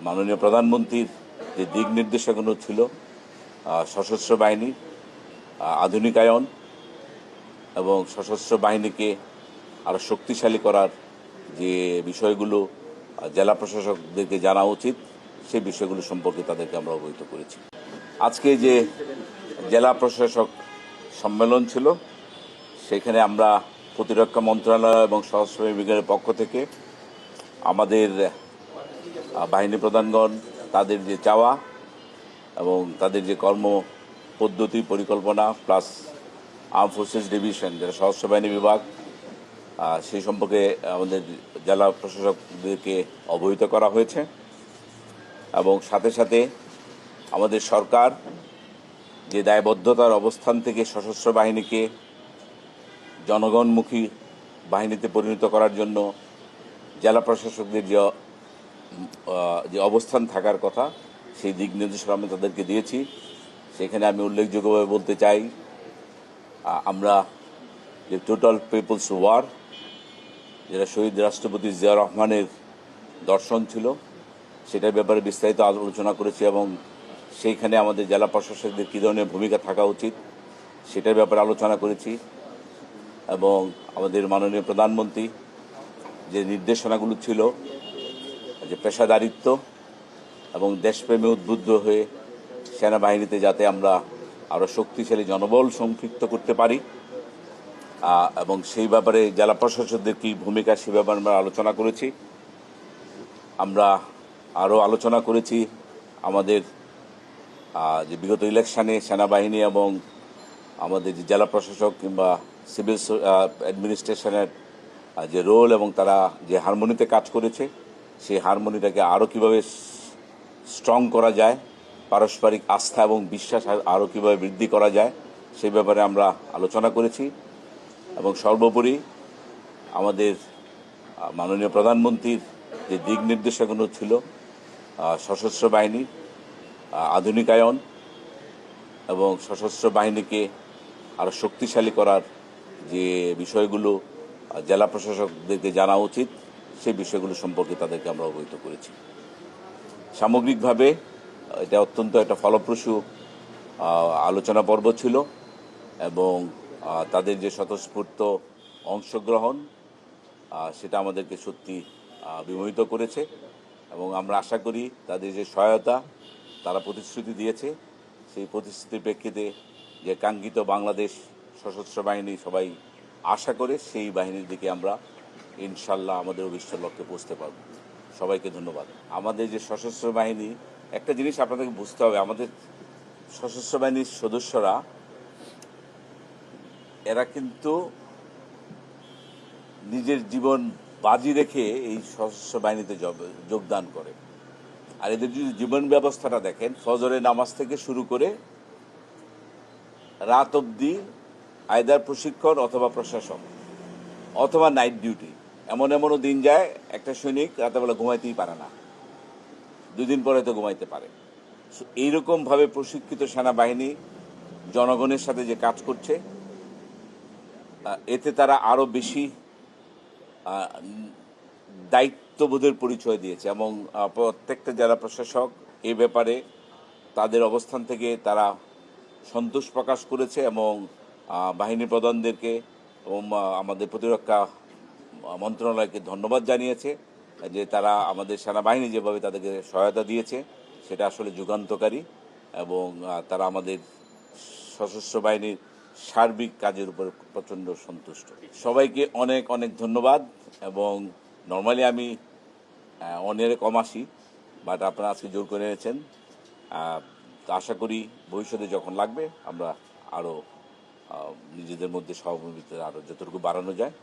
মাননীয় প্রধানমন্ত্রীর যে দিক নির্দেশনাগুলো ছিল সশস্ত্র বাহিনীর আধুনিকায়ন এবং সশস্ত্র বাহিনীকে আরও শক্তিশালী করার যে বিষয়গুলো জেলা প্রশাসকদেরকে জানা উচিত সেই বিষয়গুলো সম্পর্কে তাদেরকে আমরা অবহিত করেছি। আজকে যে জেলা প্রশাসক সম্মেলন ছিল সেখানে আমরা প্রতিরক্ষা মন্ত্রণালয় এবং সশস্ত্র বিভাগের পক্ষ থেকে আমাদের বাহিনী প্রধানগণ তাদের যে চাওয়া এবং তাদের যে কর্ম পদ্ধতি পরিকল্পনা প্লাস আর্ম ফোর্সেস ডিভিশন যেটা সশস্ত্র বাহিনী বিভাগ সেই সম্পর্কে আমাদের জেলা প্রশাসকদেরকে অবহিত করা হয়েছে এবং সাথে সাথে আমাদের সরকার যে দায়বদ্ধতার অবস্থান থেকে সশস্ত্র বাহিনীকে জনগণমুখী বাহিনীতে পরিণত করার জন্য জেলা প্রশাসকদের যে অবস্থান থাকার কথা সেই দিক নির্দেশনা আমি তাদেরকে দিয়েছি। সেখানে আমি উল্লেখযোগ্যভাবে বলতে চাই আমরা যে টোটাল পিপলস ওয়ার যেটা শহীদ রাষ্ট্রপতি জিয়া রহমানের দর্শন ছিল সেটার ব্যাপারে বিস্তারিত আলোচনা করেছি এবং সেইখানে আমাদের জেলা প্রশাসকদের কী ধরনের ভূমিকা থাকা উচিত সেটার ব্যাপারে আলোচনা করেছি এবং আমাদের মাননীয় প্রধানমন্ত্রী যে নির্দেশনাগুলো ছিল যে পেশাদারিত্ব এবং দেশপ্রেমে উদ্বুদ্ধ হয়ে সেনাবাহিনীতে যাতে আমরা আরও শক্তিশালী জনবল সম্পৃক্ত করতে পারি এবং সেই ব্যাপারে জেলা প্রশাসকদের কী ভূমিকা সে ব্যাপারে আমরা আলোচনা করেছি। আমরা আরও আলোচনা করেছি আমাদের যে বিগত ইলেকশনে সেনাবাহিনী এবং আমাদের যে জেলা প্রশাসক কিংবা সিভিল অ্যাডমিনিস্ট্রেশনের যে রোল এবং তারা যে হারমোনিতে কাজ করেছে সেই হারমোনিটাকে আরও কীভাবে স্ট্রং করা যায়, পারস্পরিক আস্থা এবং বিশ্বাস আরও কীভাবে বৃদ্ধি করা যায় সেই ব্যাপারে আমরা আলোচনা করেছি এবং সর্বোপরি আমাদের মাননীয় প্রধানমন্ত্রীর যে দিক নির্দেশনাগুলো ছিল সশস্ত্র বাহিনীর আধুনিকায়ন এবং সশস্ত্র বাহিনীকে আরও শক্তিশালী করার যে বিষয়গুলো জেলা প্রশাসকদেরকে জানা উচিত সেই বিষয়গুলো সম্পর্কে তাদেরকে আমরা অবহিত করেছি। সামগ্রিকভাবে এটা অত্যন্ত একটা ফলপ্রসূ আলোচনা পর্ব ছিল এবং তাদের যে স্বতঃস্ফূর্ত অংশগ্রহণ সেটা আমাদেরকে সত্যি বিমোহিত করেছে এবং আমরা আশা করি তাদের যে সহায়তা তারা প্রতিশ্রুতি দিয়েছে সেই প্রতিশ্রুতির প্রেক্ষিতে যে কাঙ্ক্ষিত বাংলাদেশ সশস্ত্র বাহিনী সবাই আশা করে সেই বাহিনীর দিকে আমরা ইনশাল্লাহ আমাদের অভিষ্ট লক্ষ্যে পৌঁছতে পারব। সবাইকে ধন্যবাদ। আমাদের যে সশস্ত্র বাহিনী একটা জিনিস আপনাদেরকে বুঝতে হবে, আমাদের সশস্ত্র বাহিনীর সদস্যরা এরা কিন্তু নিজের জীবন বাজি রেখে এই সশস্ত্র বাহিনীতে যোগদান করে। আর এদের যদি জীবন ব্যবস্থাটা দেখেন ফজরের নামাজ থেকে শুরু করে রাত অবধি আয়দার প্রশিক্ষণ অথবা প্রশাসন অথবা নাইট ডিউটি, এমনও দিন যায় একটা সৈনিক রাতেবেলা ঘুমাইতেই পারে না, 2 দিন পরে তো ঘুমাইতে পারে। এইরকমভাবে প্রশিক্ষিত সেনাবাহিনী জনগণের সাথে যে কাজ করছে এতে তারা আরও বেশি দায়িত্ববোধের পরিচয় দিয়েছে এবং প্রত্যেকটা জেলা প্রশাসক এ ব্যাপারে তাদের অবস্থান থেকে তারা সন্তোষ প্রকাশ করেছে এবং বাহিনী প্রধানদেরকে এবং আমাদের প্রতিরক্ষা মন্ত্রণালয়কে ধন্যবাদ জানিয়েছে যে তারা আমাদের সেনাবাহিনী যেভাবে তাদেরকে সহায়তা দিয়েছে সেটা আসলে যুগান্তকারী এবং তারা আমাদের সশস্ত্র বাহিনীর সার্বিক কাজের উপর প্রচণ্ড সন্তুষ্ট। সবাইকে অনেক অনেক ধন্যবাদ এবং নর্মালি আমি অনেক কম আসি, বাট আপনারা আজকে জোর করে এনেছেন। আশা করি ভবিষ্যতে যখন লাগবে আমরা আরও নিজেদের মধ্যে সহমর্মিতা আরও যতটুকু বাড়ানো যায়